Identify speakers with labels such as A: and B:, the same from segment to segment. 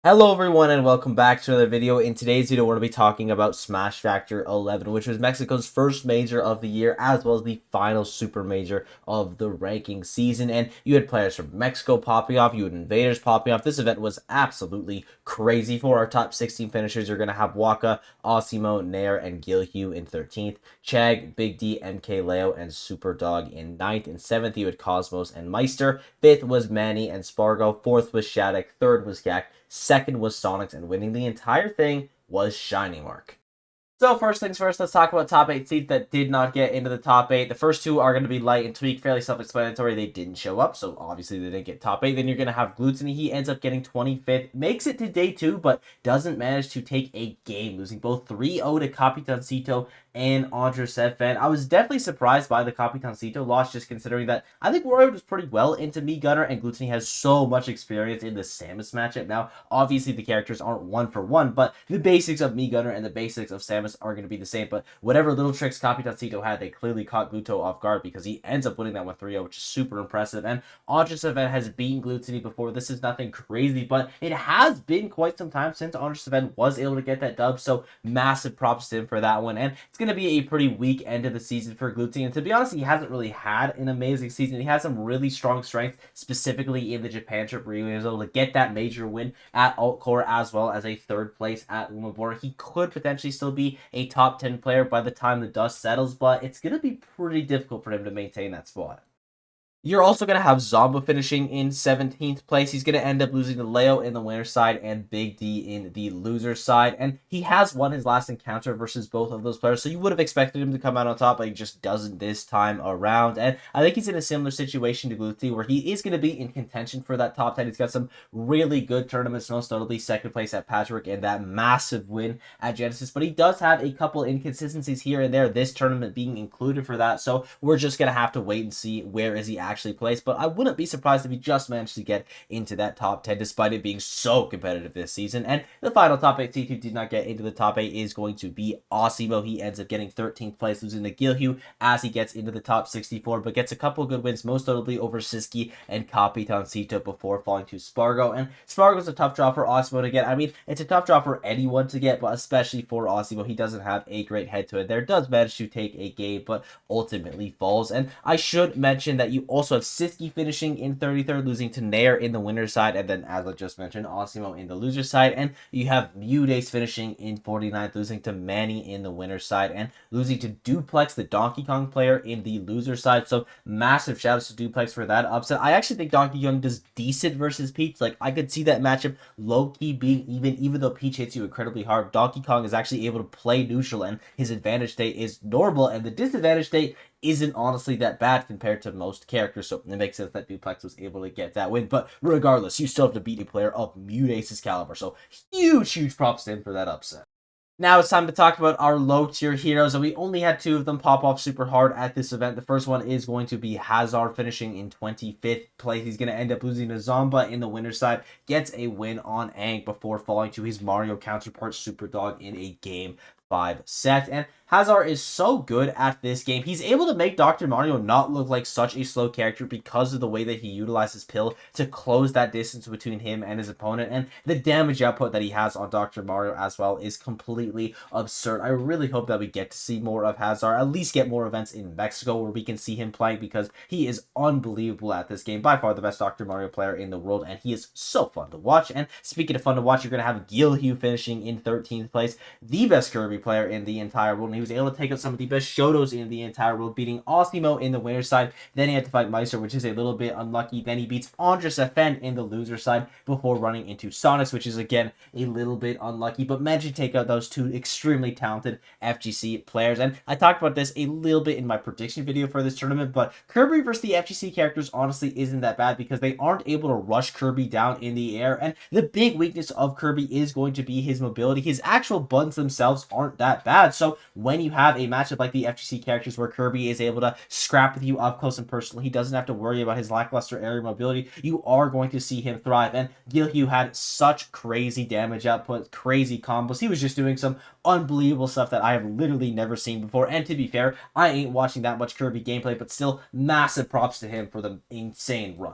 A: Hello everyone and welcome back to another video. In today's video, we're going to be talking about Smash Factor 11, which was Mexico's first major of the year, as well as the final super major of the ranking season. And you had players from Mexico popping off, you had invaders popping off. This event was absolutely crazy. For our top 16 finishers, you're going to have Waka, Osimo, Nair, and Gilhue in 13th, Chag, Big D, MK Leo, and Super Dog in 9th. In 7th, you had Cosmos and Meister. 5th was Manny and Spargo. 4th was SHADIC. 3rd was GACKT. 2nd was SONIX, and winning the entire thing was SHINYMARK. So first things first, let's talk about top 8 seeds that did not get into the top 8. The first two are going to be Light and Tweak, fairly self-explanatory. They didn't show up, so obviously they didn't get top 8. Then you're going to have Gluttony. He ends up getting 25th, makes it to day 2, but doesn't manage to take a game, losing both 3-0 to Capitancito and Andres Fan. I was definitely surprised by the Capitancito loss, just considering that I think Warrior was pretty well into Me Gunner, and Gluttony has so much experience in the Samus matchup. Now, obviously the characters aren't one for one, but the basics of Me Gunner and the basics of Samus are going to be the same. But whatever little tricks Capitancito had, they clearly caught Gluto off guard, because he ends up winning that one 3-0, which is super impressive. And Andres Fan has beaten Gluttony before. This is nothing crazy, but it has been quite some time since Andres Fan was able to get that dub, so massive props to him for that one. And it's going to be a pretty weak end of the season for Gluttony, and to be honest, he hasn't really had an amazing season. He has some really strong strengths, specifically in the Japan trip, where he was able to get that major win at Altcore, as well as a 3rd place at Lumabor. He could potentially still be a top 10 player by the time the dust settles, but it's going to be pretty difficult for him to maintain that spot. You're also going to have Zomba finishing in 17th place. He's going to end up losing to Leo in the winner's side and Big D in the loser's side. And he has won his last encounter versus both of those players, so you would have expected him to come out on top, but he just doesn't this time around. And I think he's in a similar situation to Gluttony, where he is going to be in contention for that top 10. He's got some really good tournaments, most notably 2nd place at Patchwork and that massive win at Genesis. But he does have a couple inconsistencies here and there, this tournament being included for that. So we're just going to have to wait and see where is he actually placed, but I wouldn't be surprised if he just managed to get into that top 10 despite it being so competitive this season. And the final top 8 seed who did not get into the top 8 is going to be Osimo. He ends up getting 13th place, losing to Gilhue as he gets into the top 64, but gets a couple good wins, most notably over Siski and Capitancito before falling to Spargo. And Spargo's a tough draw for Osimo to get. I mean, it's a tough draw for anyone to get, but especially for Osimo. He doesn't have a great head-to-head there, does manage to take a game, but ultimately falls. And I should mention that you also have Siski finishing in 33rd, losing to Nair in the winner's side, and then, as I just mentioned, Osimo in the loser's side. And you have Mudace finishing in 49th, losing to Manny in the winner's side, and losing to Duplex, the Donkey Kong player, in the loser's side. So massive shoutouts to Duplex for that upset. I actually think Donkey Kong does decent versus Peach. Like, I could see that matchup low-key being even though Peach hits you incredibly hard. Donkey Kong is actually able to play neutral, and his advantage state is normal, and the disadvantage state isn't honestly that bad compared to most characters, so it makes sense that Duplex was able to get that win. But regardless, you still have to beat a player of Mudace's caliber, so huge props to him for that upset. Now it's time to talk about our low-tier heroes, and we only had 2 of them pop off super hard at this event. The first one is going to be Hazard, finishing in 25th place. He's going to end up losing to Zomba in the winner's side, gets a win on Aang before falling to his Mario counterpart Super Dog in a Game 5 set. And Hazard is so good at this game. He's able to make Dr. Mario not look like such a slow character because of the way that he utilizes Pill to close that distance between him and his opponent. And the damage output that he has on Dr. Mario as well is completely absurd. I really hope that we get to see more of Hazard, at least get more events in Mexico where we can see him playing, because he is unbelievable at this game. By far the best Dr. Mario player in the world, and he is so fun to watch. And speaking of fun to watch, you're going to have Gilhue finishing in 13th place, the best Kirby player in the entire world, and he was able to take out some of the best Shotos in the entire world, beating Osimo in the winner's side. Then he had to fight Meister, which is a little bit unlucky. Then he beats Andres Fan in the loser's side before running into SONIX, which is again a little bit unlucky, but managed to take out those 2 extremely talented FGC players. And I talked about this a little bit in my prediction video for this tournament, but Kirby versus the FGC characters honestly isn't that bad, because they aren't able to rush Kirby down in the air, and the big weakness of Kirby is going to be his mobility. His actual buttons themselves aren't that bad, so when you have a matchup like the FGC characters where Kirby is able to scrap with you up close and personal, he doesn't have to worry about his lackluster aerial mobility, you are going to see him thrive. And Gilhue had such crazy damage output, crazy combos. He was just doing some unbelievable stuff that I have literally never seen before. And to be fair, I ain't watching that much Kirby gameplay, but still massive props to him for the insane run.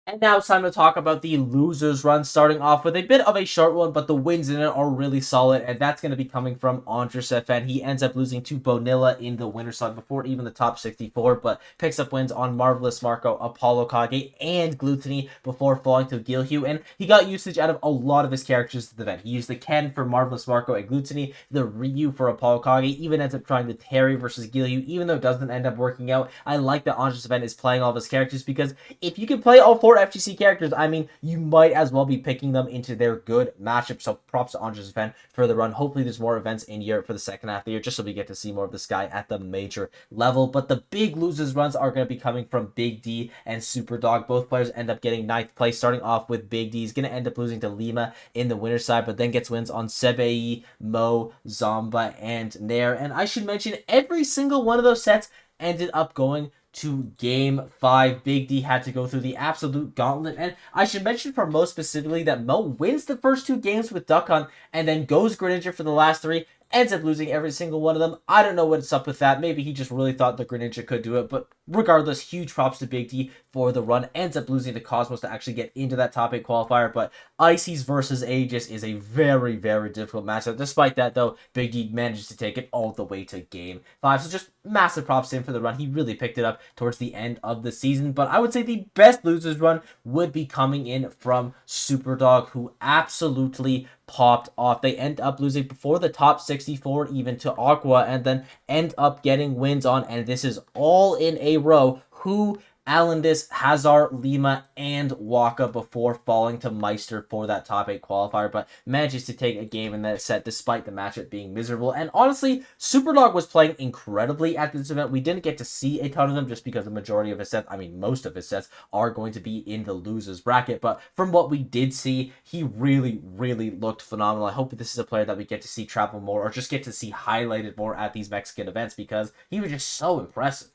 A: And now it's time to talk about the losers run, starting off with a bit of a short one, but the wins in it are really solid, and that's going to be coming from Andres FN. He ends up losing to Bonilla in the winner side before even the top 64, but picks up wins on Marvelous Marco, Apollo Kage, and Gluttony before falling to Gilhu, and he got usage out of a lot of his characters to the event. He used the Ken for Marvelous Marco and Gluttony, the Ryu for Apollo Kage, even ends up trying the Terry versus Gilhu, even though it doesn't end up working out. I like that Andres FN is playing all of his characters, because if you can play all four FGC characters, I mean, you might as well be picking them into their good matchup. So props to Andres FN for the run. Hopefully there's more events in Europe for the second half of the year, just so we get to see more of this guy at the major level. But the big losers runs are going to be coming from Big D and Super Dog. Both players end up getting 9th place, starting off with Big D. He's going to end up losing to Lima in the winner's side, but then gets wins on Sebei, Mo, Zomba, and Nair. And I should mention, every single one of those sets ended up going to game 5. Big D had to go through the absolute gauntlet, and I should mention for Mo specifically that Mo wins the first 2 games with Duck Hunt and then goes Greninja for the last 3, ends up losing every single one of them. I don't know what's up with that. Maybe he just really thought the Greninja could do it, but regardless, huge props to Big D for the run. Ends up losing to Cosmos to actually get into that top 8 qualifier, but Ices versus Aegis is a very, very difficult matchup. Despite that, though, Big D manages to take it all the way to game 5, so just massive props to him for the run. He really picked it up towards the end of the season, but I would say the best losers run would be coming in from Superdog, who absolutely popped off. They end up losing before the top 64 even to Aqua, and then end up getting wins on, and this is all in a row, who Alandis, Hazard, Lima, and Waka before falling to Meister for that top 8 qualifier, but manages to take a game in that set despite the matchup being miserable. And honestly, Superdog was playing incredibly at this event. We didn't get to see a ton of them just because the majority of his sets, I mean most of his sets, are going to be in the losers bracket, but from what we did see, he really, really looked phenomenal. I hope this is a player that we get to see travel more, or just get to see highlighted more at these Mexican events, because he was just so impressive.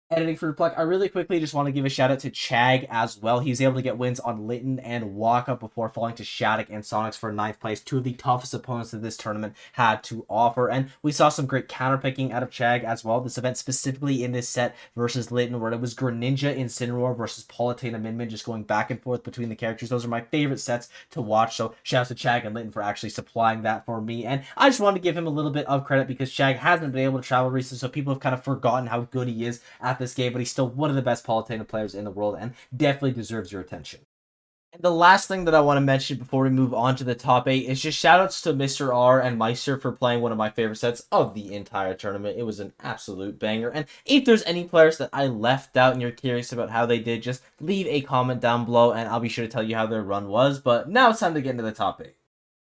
A: Editing for Pluck, I really quickly just want to give a shout out to Chag as well. He was able to get wins on Litton and Waka before falling to SHADIC and SONIX for 9th place, 2 of the toughest opponents that this tournament had to offer. And we saw some great counterpicking out of Chag as well. This event specifically in this set versus Litton, where it was Greninja Incineroar versus Palutena Min just going back and forth between the characters. Those are my favorite sets to watch, so shout out to Chag and Litton for actually supplying that for me. And I just wanted to give him a little bit of credit, because Chag hasn't been able to travel recently, so people have kind of forgotten how good he is at this game, but he's still one of the best Palutena players in the world and definitely deserves your attention. And the last thing that I want to mention before we move on to the top 8 is just shoutouts to Mr. R and Meister for playing one of my favorite sets of the entire tournament. It was an absolute banger. And if there's any players that I left out and you're curious about how they did, just leave a comment down below and I'll be sure to tell you how their run was. But now it's time to get into the top 8.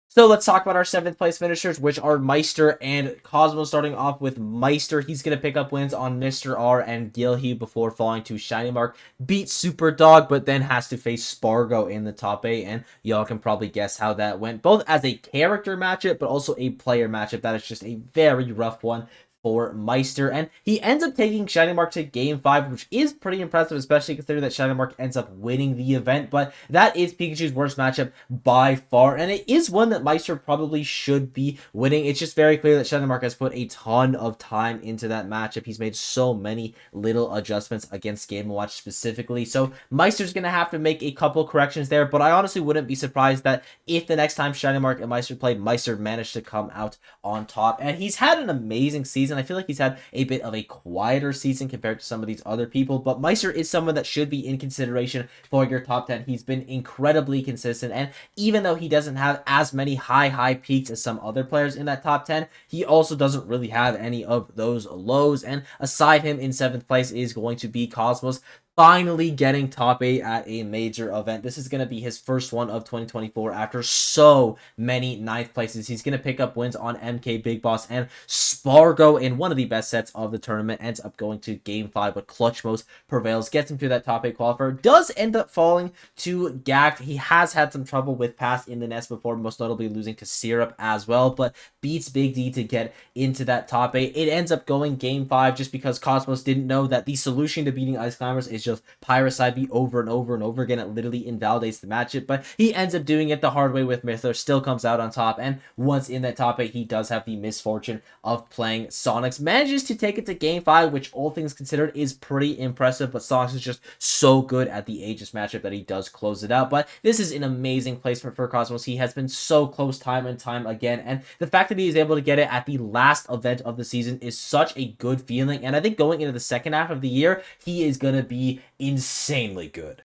A: So let's talk about our 7th place finishers, which are Meister and Cosmo. Starting off with Meister, he's going to pick up wins on Mr. R and Gilhu before falling to SHINYMARK. Beat Super Dog, but then has to face Spargo in the top 8, and y'all can probably guess how that went. Both as a character matchup, but also a player matchup. That is just a very rough one for Meister, and he ends up taking SHINYMARK to game 5, which is pretty impressive, especially considering that SHINYMARK ends up winning the event. But that is Pikachu's worst matchup by far, and it is one that Meister probably should be winning. It's just very clear that SHINYMARK has put a ton of time into that matchup. He's made so many little adjustments against Game & Watch specifically, so Meister's going to have to make a couple corrections there, but I honestly wouldn't be surprised that if the next time SHINYMARK and Meister play, Meister managed to come out on top. And he's had an amazing season. I feel like he's had a bit of a quieter season compared to some of these other people, but Meister is someone that should be in consideration for your top 10. He's been incredibly consistent, and even though he doesn't have as many high peaks as some other players in that top 10, he also doesn't really have any of those lows. And aside him, in 7th place is going to be Cosmos, finally getting top 8 at a major event. This is going to be his first one of 2024 after so many 9th places. He's going to pick up wins on MK, Big Boss, and Spargo in one of the best sets of the tournament. Ends up going to game 5, but Clutch Most prevails, gets him to that top 8 qualifier. Does end up falling to GACKT. He has had some trouble with Pass in the nest before, most notably losing to Syrup as well, but beats Big D to get into that top 8. It ends up going game 5 just because Cosmos didn't know that the solution to beating Ice Climbers is just Pyrocide me over and over and over again. It literally invalidates the matchup, but he ends up doing it the hard way with MAISTER, still comes out on top, and once in that top 8, he does have the misfortune of playing SONIX. Manages to take it to game 5, which all things considered is pretty impressive, but SONIX is just so good at the Aegis matchup that he does close it out. But this is an amazing placement for Cosmos. He has been so close time and time again, and the fact that he is able to get it at the last event of the season is such a good feeling, and I think going into the second half of the year, he is going to be insanely good.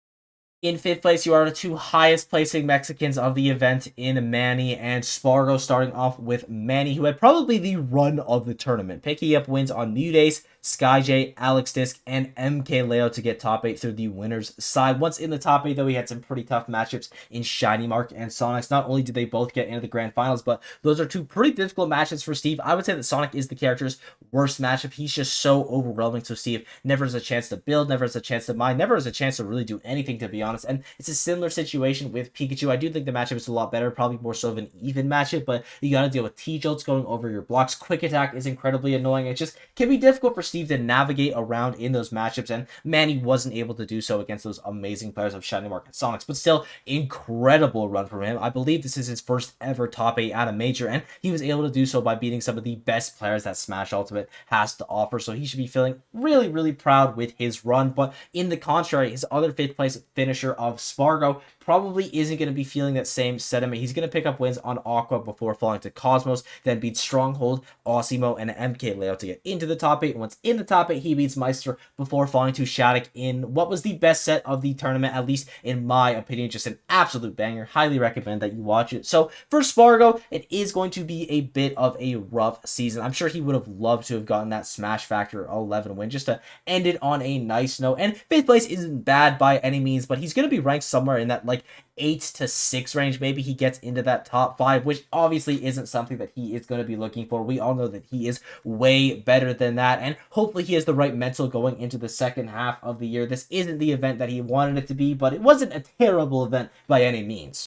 A: In 5th place, you are the 2 highest placing Mexicans of the event in Manny and Spargo, starting off with Manny, who had probably the run of the tournament, picking up wins on Mudace, SkyJ, Alex Disc, and MKLeo to get top 8 through the winner's side. Once in the top 8, though, he had some pretty tough matchups in SHINYMARK and SONIX. Not only did they both get into the grand finals, but those are 2 pretty difficult matches for Steve. I would say that Sonic is the character's worst matchup. He's just so overwhelming, so Steve never has a chance to build, never has a chance to mine, never has a chance to really do anything, to be honest. And it's a similar situation with Pikachu. I do think the matchup is a lot better, probably more so of an even matchup, but you got to deal with T-Jolts going over your blocks. Quick attack is incredibly annoying. It just can be difficult for Steve to navigate around in those matchups, and Manny wasn't able to do so against those amazing players of SHINYMARK and SONIX, but still, incredible run from him. I believe this is his first ever top 8 at a major, and he was able to do so by beating some of the best players that Smash Ultimate has to offer, so he should be feeling really, really proud with his run. But in the contrary, his other 5th place finisher of Spargo probably isn't going to be feeling that same sentiment. He's going to pick up wins on Aqua before falling to Cosmos, then beat Stronghold, Osimo, and MKLeo to get into the top 8. And once in the top 8, he beats MAISTER before falling to SHADIC in what was the best set of the tournament, at least in my opinion. Just an absolute banger. Highly recommend that you watch it. So for Spargo, it is going to be a bit of a rough season. I'm sure he would have loved to have gotten that Smash Factor 11 win just to end it on a nice note. And 5th place isn't bad by any means, but he's going to be ranked somewhere in that like 8 to 6 range. Maybe he gets into that top 5, which obviously isn't something that he is going to be looking for. We all know that he is way better than that, and hopefully he has the right mental going into the second half of the year. This isn't the event that he wanted it to be, but it wasn't a terrible event by any means.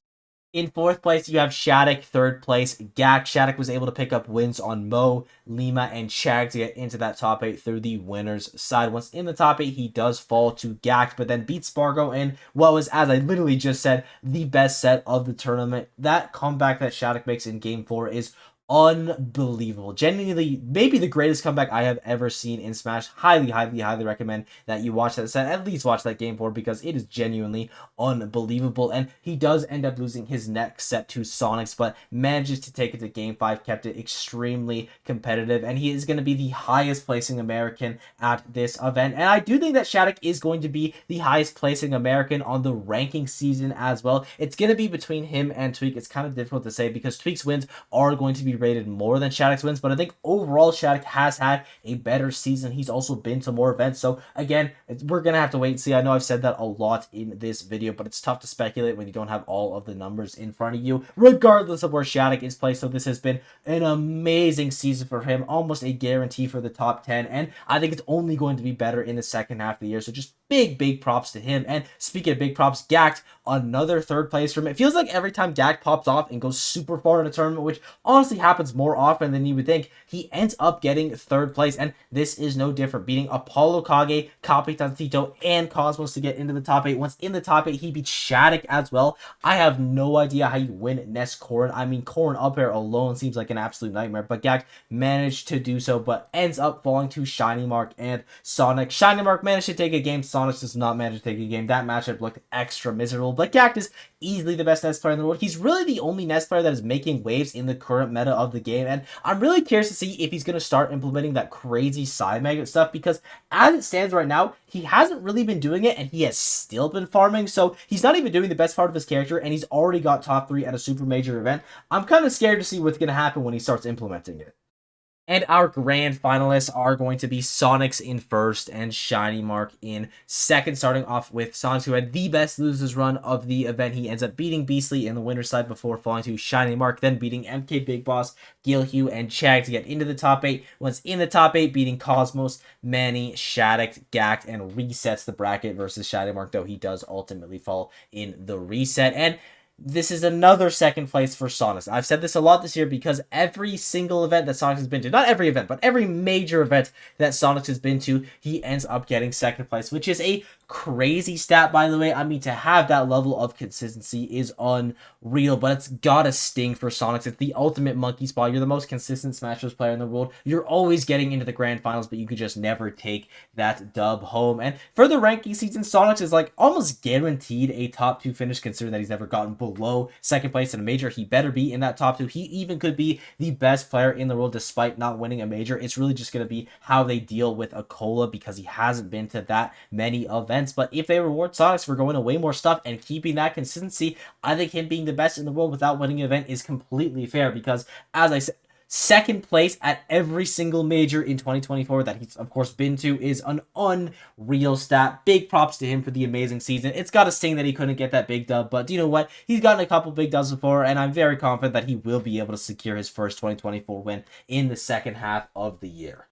A: In 4th place, you have SHADIC. 3rd place, GACKT. SHADIC was able to pick up wins on Mo, Lima, and Chag to get into that top 8 through the winner's side. Once in the top 8, he does fall to GACKT, but then beats Spargo in what was, as I literally just said, the best set of the tournament. That comeback that SHADIC makes in Game 4 is unbelievable. Genuinely, maybe the greatest comeback I have ever seen in Smash. Highly, highly, highly recommend that you watch that set. At least watch that Game 4 because it is genuinely unbelievable. And he does end up losing his next set to SONIX, but manages to take it to Game 5, kept it extremely competitive, and he is going to be the highest placing American at this event. And I do think that SHADIC is going to be the highest placing American on the ranking season as well. It's going to be between him and Tweak. It's kind of difficult to say because Tweak's wins are going to be rated more than SHADIC's wins, but I think overall SHADIC has had a better season. He's also been to more events, so again, we're gonna have to wait and see. I know I've said that a lot in this video, but it's tough to speculate when you don't have all of the numbers in front of you, regardless of where SHADIC is placed. So this has been an amazing season for him, almost a guarantee for the top 10, and I think it's only going to be better in the second half of the year, so just big props to him. And speaking of big props, GACKT, another 3rd place from it. It feels like every time GACKT pops off and goes super far in a tournament, which honestly happens more often than you would think, he ends up getting 3rd place, and this is no different, beating Apollo Kage, Capitan Tito, and Cosmos to get into the top 8. Once in the top 8, he beats SHADIC as well. I have no idea how you win Nest Corrin. I mean, Corrin up air alone seems like an absolute nightmare, but GACKT managed to do so, but ends up falling to SHINYMARK and SONIX. SHINYMARK managed to take a game, SONIX does not manage to take a game. That matchup looked extra miserable, but GACKT is easily the best Nest player in the world. He's really the only Nest player that is making waves in the current meta of the game, and I'm really curious to see if he's going to start implementing that crazy side magnet stuff, because as it stands right now, he hasn't really been doing it, and he has still been farming, so he's not even doing the best part of his character, and he's already got top 3 at a super major event. I'm kind of scared to see what's going to happen when he starts implementing it. And our grand finalists are going to be SONIX in 1st and SHINYMARK in 2nd, starting off with SONIX, who had the best losers run of the event. He ends up beating Beastly in the winner's side before falling to SHINYMARK, then beating MK Big Boss, Gilhue, and Chag to get into the top 8. Once in the top 8, beating Cosmos, Manny, SHADIC, GACKT, and resets the bracket versus SHINYMARK, though he does ultimately fall in the reset. And this is another 2nd place for SONIX. I've said this a lot this year because every single event that SONIX has been to, not every event, but every major event that SONIX has been to, he ends up getting 2nd place, which is a crazy stat, by the way. I mean, to have that level of consistency is unreal, but it's gotta sting for SONIX. It's the ultimate monkey spot. You're the most consistent Smash Bros. Player in the world. You're always getting into the grand finals, but you could just never take that dub home. And for the ranking season, SONIX is like almost guaranteed a top 2 finish, considering that he's never gotten below second place in a major. He better be in that top 2. He even could be the best player in the world despite not winning a major. It's really just going to be how they deal with Akola, because he hasn't been to that many events. But if they reward SONIX for going to way more stuff and keeping that consistency, I think him being the best in the world without winning an event is completely fair, because as I said, second place at every single major in 2024 that he's, of course, been to is an unreal stat. Big props to him for the amazing season. It's got to sting that he couldn't get that big dub, but you know what? He's gotten a couple big dubs before, and I'm very confident that he will be able to secure his first 2024 win in the second half of the year.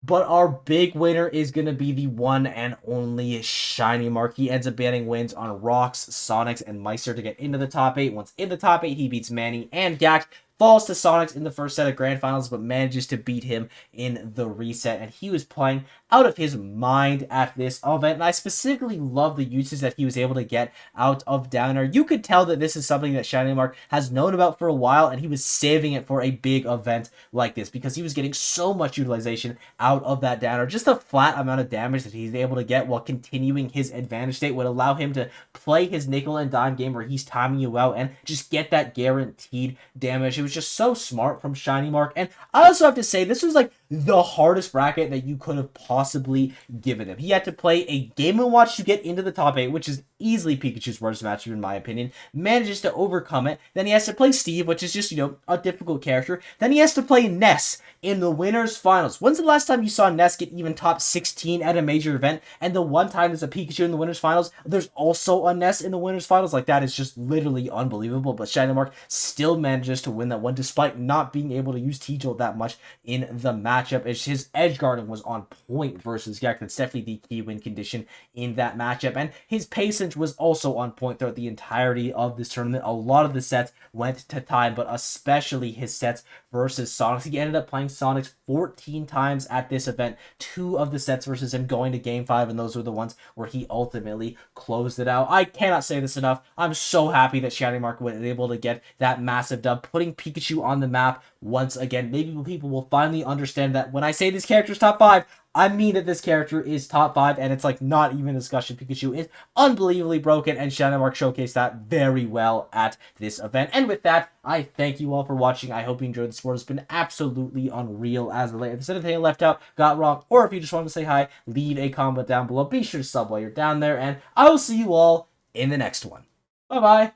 A: But our big winner is going to be the one and only SHINYMARK. He ends up getting wins on Rocks, SONIX, and MAISTER to get into the top 8. Once in the top 8, he beats Manny and GACKT. Falls to SONIX in the first set of grand finals, but manages to beat him in the reset. And he was playing out of his mind at this event. And I specifically love the uses that he was able to get out of downer. You could tell that this is something that SHINYMARK has known about for a while, and he was saving it for a big event like this, because he was getting so much utilization out of that downer. Just a flat amount of damage that he's able to get while continuing his advantage state would allow him to play his nickel and dime game where he's timing you out and just get that guaranteed damage. It was just so smart from SHINYMARK. And I also have to say, this was like the hardest bracket that you could have possibly given him. He had to play a Game & Watch to get into the top 8, which is easily Pikachu's worst matchup in my opinion. Manages to overcome it. Then he has to play Steve, which is just, you know, a difficult character. Then he has to play Ness in the winners finals. When's the last time you saw Ness get even top 16 at a major event? And the one time there's a Pikachu in the winners finals, there's also a Ness in the winners finals. Like, that is just literally unbelievable. But SHINYMARK still manages to win that one despite not being able to use T-Jolt that much in the matchup. It's his edge guarding was on point versus GACKT. That's definitely the key win condition in that matchup. And his patience was also on point throughout the entirety of this tournament. A lot of the sets went to time, but especially his sets versus SONIX. He ended up playing SONIX 14 times at this event. 2 of the sets versus him going to game 5, and those were the ones where he ultimately closed it out. I cannot say this enough. I'm so happy that SHINYMARK was able to get that massive dub, putting Pikachu on the map once again. Maybe people will finally understand that when I say this character is top 5, I mean that this character is top 5, and it's like not even a discussion. Pikachu is unbelievably broken, and SHINYMARK showcased that very well at this event. And with that, I thank you all for watching. I hope you enjoyed the sport. It's been absolutely unreal as of late. If there's anything I left out, got wrong, or if you just want to say hi, leave a comment down below. Be sure to sub while you're down there, and I will see you all in the next one. Bye-bye.